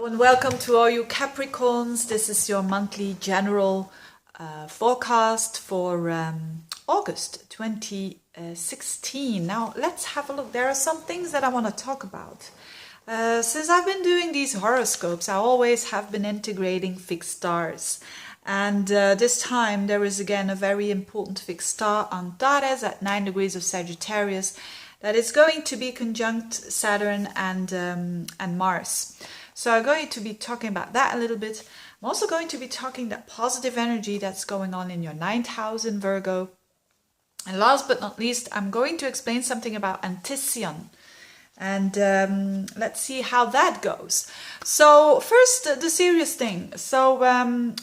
And welcome to all you Capricorns. This is your monthly general forecast for August 2016. Now let's have a look. There are some things that I want to talk about. Since I've been doing these horoscopes, I always have been integrating fixed stars. And this time there is again a very important fixed star, Antares, at 9 degrees of Sagittarius, that is going to be conjunct Saturn and Mars. So I'm going to be talking about that a little bit. I'm also going to be talking that positive energy that's going on in your 9th house in Virgo. And last but not least, I'm going to explain something about Anticyon. And let's see how that goes. So first, the serious thing. So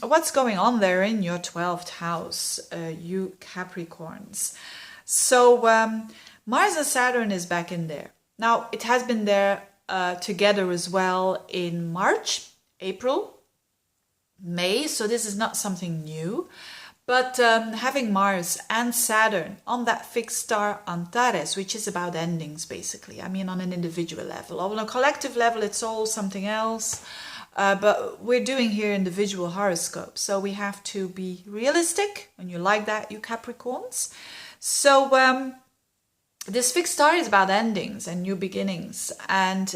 what's going on there in your 12th house, you Capricorns? So Mars and Saturn is back in there. Now, it has been there together as well in March, April, May. So this is not something new. But having Mars and Saturn on that fixed star Antares, which is about endings basically. I mean, on an individual level. On a collective level, it's all something else. But we're doing here individual horoscopes. So we have to be realistic. And you like that, you Capricorns. So this fixed star is about endings and new beginnings and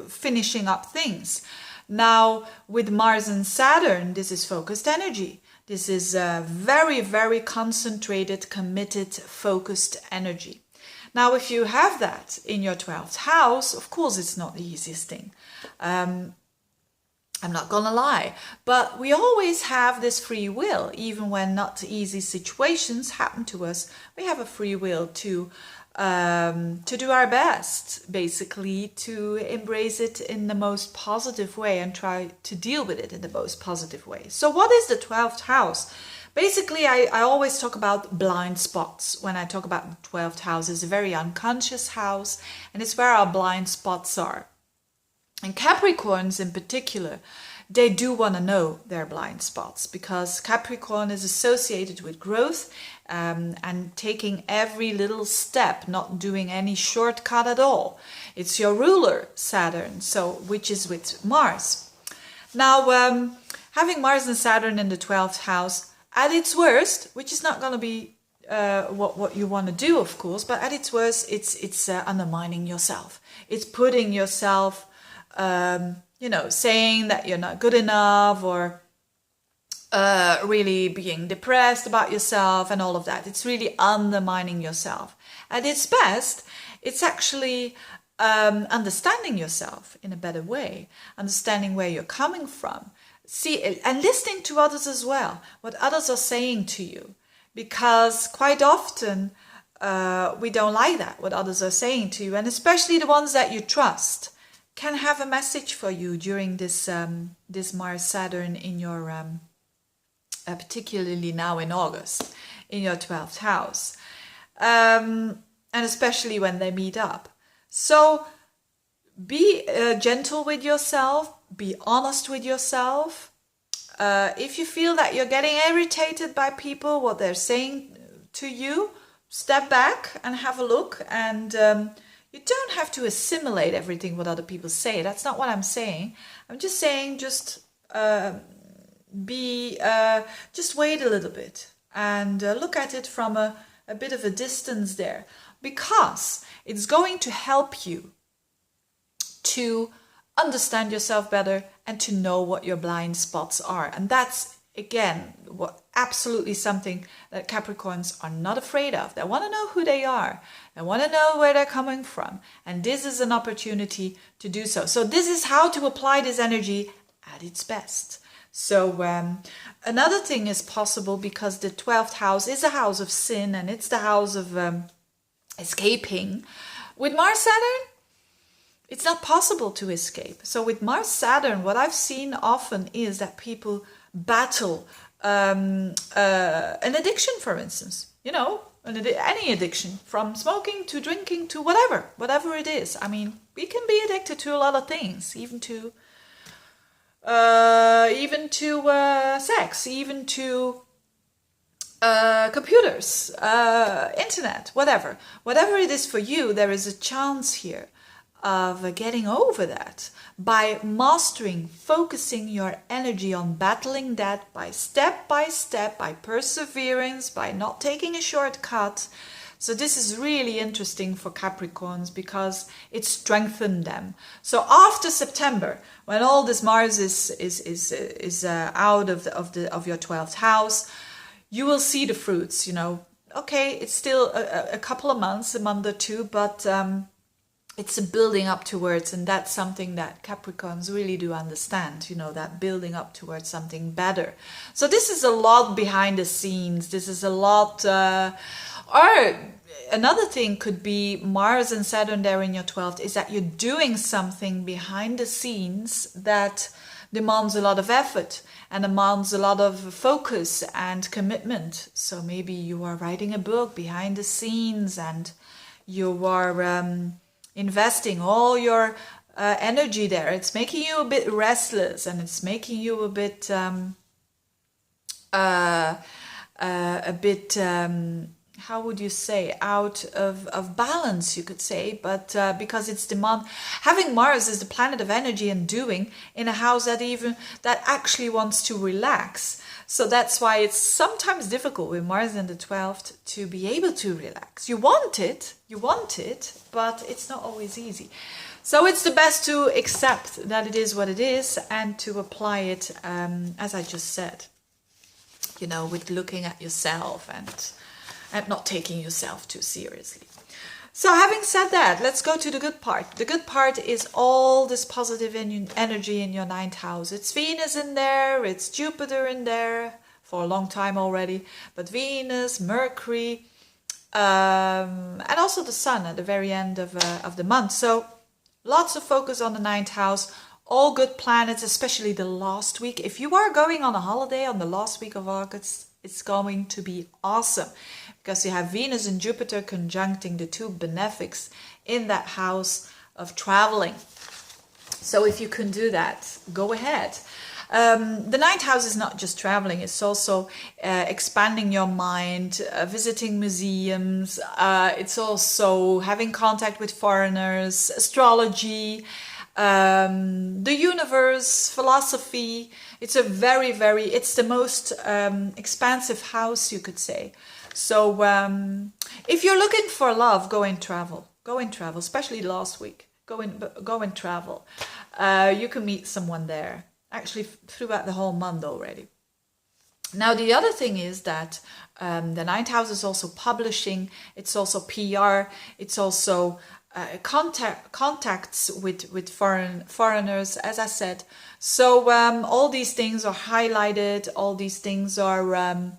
finishing up things. Now, with Mars and Saturn, this is focused energy. This is very, very concentrated, committed, focused energy. Now, if you have that in your 12th house, of course, it's not the easiest thing. I'm not gonna lie, but we always have this free will, even when not easy situations happen to us. We have a free will to do our best, basically, to embrace it in the most positive way and try to deal with it in the most positive way. So what is the 12th house? Basically, I always talk about blind spots when I talk about the 12th house. It's a very unconscious house, and it's where our blind spots are. And Capricorns in particular, they do want to know their blind spots, because Capricorn is associated with growth and taking every little step, not doing any shortcut at all. It's your ruler, Saturn, so which is with Mars. Now, having Mars and Saturn in the 12th house, at its worst, which is not going to be what you want to do, of course, but at its worst, it's undermining yourself. It's putting yourself, saying that you're not good enough, or really being depressed about yourself and all of that. It's really undermining yourself. At its best, it's actually understanding yourself in a better way, understanding where you're coming from, and listening to others as well, what others are saying to you, because quite often we don't like that, what others are saying to you, and especially the ones that you trust can have a message for you during this Mars Saturn in your particularly now in August in your 12th house, and especially when they meet up. So be gentle with yourself, be honest with yourself. If you feel that you're getting irritated by people, what they're saying to you, step back and have a look. And you don't have to assimilate everything what other people say. That's not what I'm saying. I'm just saying just wait a little bit and look at it from a bit of a distance there, because it's going to help you to understand yourself better and to know what your blind spots are. And that's, again, absolutely something that Capricorns are not afraid of. They want to know who they are. They want to know where they're coming from. And this is an opportunity to do so. So this is how to apply this energy at its best. So another thing is possible, because the 12th house is a house of sin, and it's the house of escaping. With Mars Saturn, it's not possible to escape. So with Mars Saturn, what I've seen often is that people battle an addiction, for instance. Any addiction, from smoking to drinking to whatever it is. I mean, we can be addicted to a lot of things, even to sex, even to computers, internet, whatever it is for you. There is a chance here of getting over that by mastering, focusing your energy on battling that by step, by perseverance, by not taking a shortcut. So this is really interesting for Capricorns because it strengthened them. So after September, when all this Mars is out of your 12th house, you will see the fruits. Okay, it's still a couple of months, a month or two, but it's a building up towards, and that's something that Capricorns really do understand, that building up towards something better. So this is a lot behind the scenes. This is a lot, or another thing could be Mars and Saturn there in your 12th, is that you're doing something behind the scenes that demands a lot of effort and demands a lot of focus and commitment. So maybe you are writing a book behind the scenes and you are investing all your energy there. It's making you a bit restless and it's making you a bit how would you say, out of balance, you could say, but because it's having Mars as the planet of energy and doing in a house that actually wants to relax. So that's why it's sometimes difficult with Mars in the 12th to be able to relax. You want it, but it's not always easy. So it's the best to accept that it is what it is and to apply it, as I just said, with looking at yourself and not taking yourself too seriously. So having said that, let's go to the good part. The good part is all this positive energy in your 9th house. It's Venus in there, it's Jupiter in there for a long time already, but Venus, Mercury, and also the Sun at the very end of the month. So lots of focus on the 9th house, all good planets, especially the last week. If you are going on a holiday on the last week of August, it's going to be awesome because you have Venus and Jupiter conjuncting the two benefics in that house of traveling. So if you can do that, go ahead. The 9th house is not just traveling, it's also expanding your mind, visiting museums. It's also having contact with foreigners, astrology, the universe, philosophy. It's it's the most expansive house, you could say. So if you're looking for love, go and travel, especially last week. Go and travel. You can meet someone there, actually throughout the whole month already. Now, the other thing is that the 9th house is also publishing, it's also PR, it's also contacts with foreigners, as I said. So all these things are highlighted, all these things are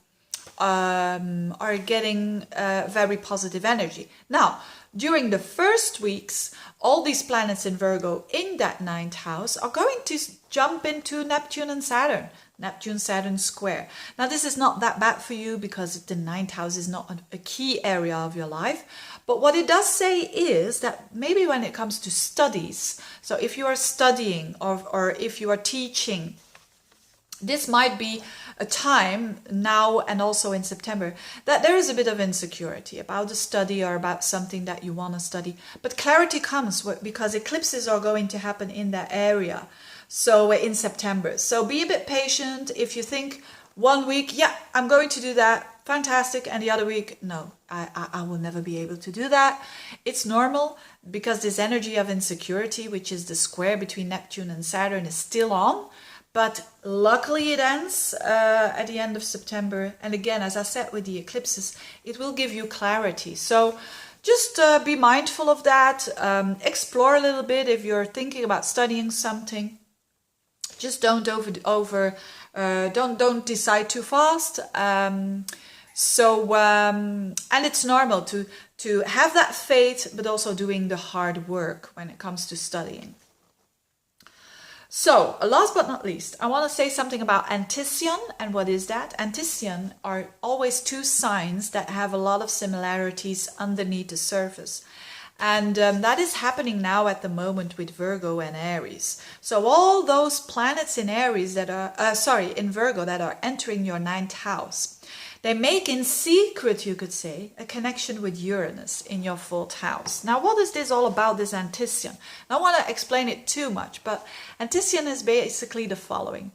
getting very positive energy. Now, during the first weeks, all these planets in Virgo in that 9th house are going to jump into Neptune and Saturn. Neptune-Saturn square. Now, this is not that bad for you because the 9th house is not a key area of your life. But what it does say is that maybe when it comes to studies, so if you are studying or if you are teaching, this might be a time now and also in September that there is a bit of insecurity about the study or about something that you want to study. But clarity comes because eclipses are going to happen in that area. So in September. So be a bit patient. If you think 1 week, yeah, I'm going to do that, fantastic. And the other week, no, I will never be able to do that. It's normal because this energy of insecurity, which is the square between Neptune and Saturn, is still on. But luckily it ends at the end of September. And again, as I said with the eclipses, it will give you clarity. So just be mindful of that. Explore a little bit if you're thinking about studying something. Just don't don't decide too fast. And it's normal to have that faith, but also doing the hard work when it comes to studying. So, last but not least, I want to say something about Anticyon. And what is that? Anticyon are always two signs that have a lot of similarities underneath the surface. And that is happening now at the moment with Virgo and Aries. So all those planets in Aries that are, in Virgo that are entering your 9th house, they make in secret, you could say, a connection with Uranus in your 4th house. Now, what is this all about, this Antition? I don't want to explain it too much, but Antition is basically the following.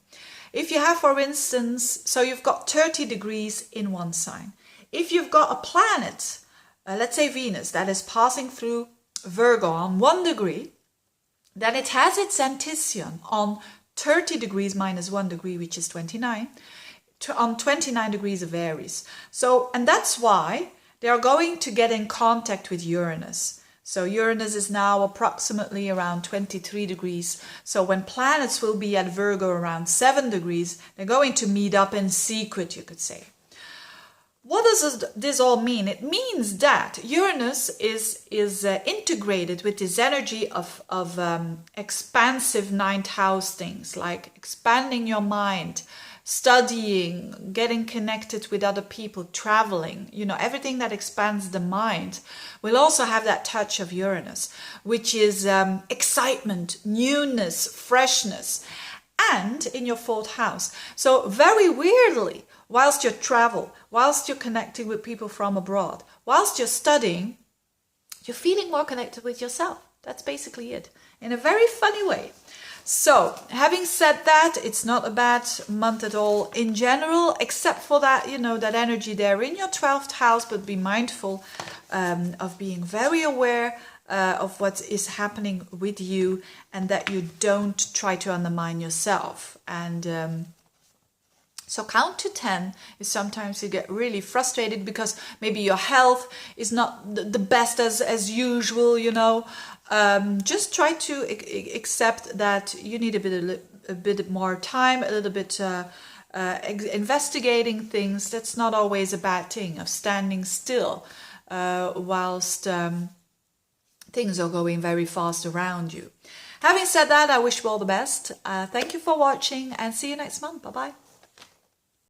If you have, for instance, so you've got 30 degrees in one sign. If you've got a planet, let's say Venus, that is passing through Virgo on 1 degree, then it has its Antition on 30 degrees minus 1 degree, which is 29, on 29 degrees of Aries. So, and that's why they are going to get in contact with Uranus. So Uranus is now approximately around 23 degrees. So when planets will be at Virgo around 7 degrees, they're going to meet up in secret, you could say. What does this all mean? It means that Uranus is integrated with this energy of expansive 9th house things, like expanding your mind, studying, getting connected with other people, traveling, everything that expands the mind will also have that touch of Uranus, which is excitement, newness, freshness, and in your 4th house. So very weirdly, whilst you travel, whilst you're connecting with people from abroad, whilst you're studying, you're feeling more connected with yourself. That's basically it, in a very funny way. So, having said that, it's not a bad month at all in general, except for that, that energy there in your 12th house, but be mindful of being very aware of what is happening with you, and that you don't try to undermine yourself. And so count to 10 is sometimes you get really frustrated because maybe your health is not the best as usual, Just try to accept that you need a bit more time, a little bit investigating things. That's not always a bad thing, of standing still whilst things are going very fast around you. Having said that, I wish you all the best. Thank you for watching and see you next month. Bye-bye.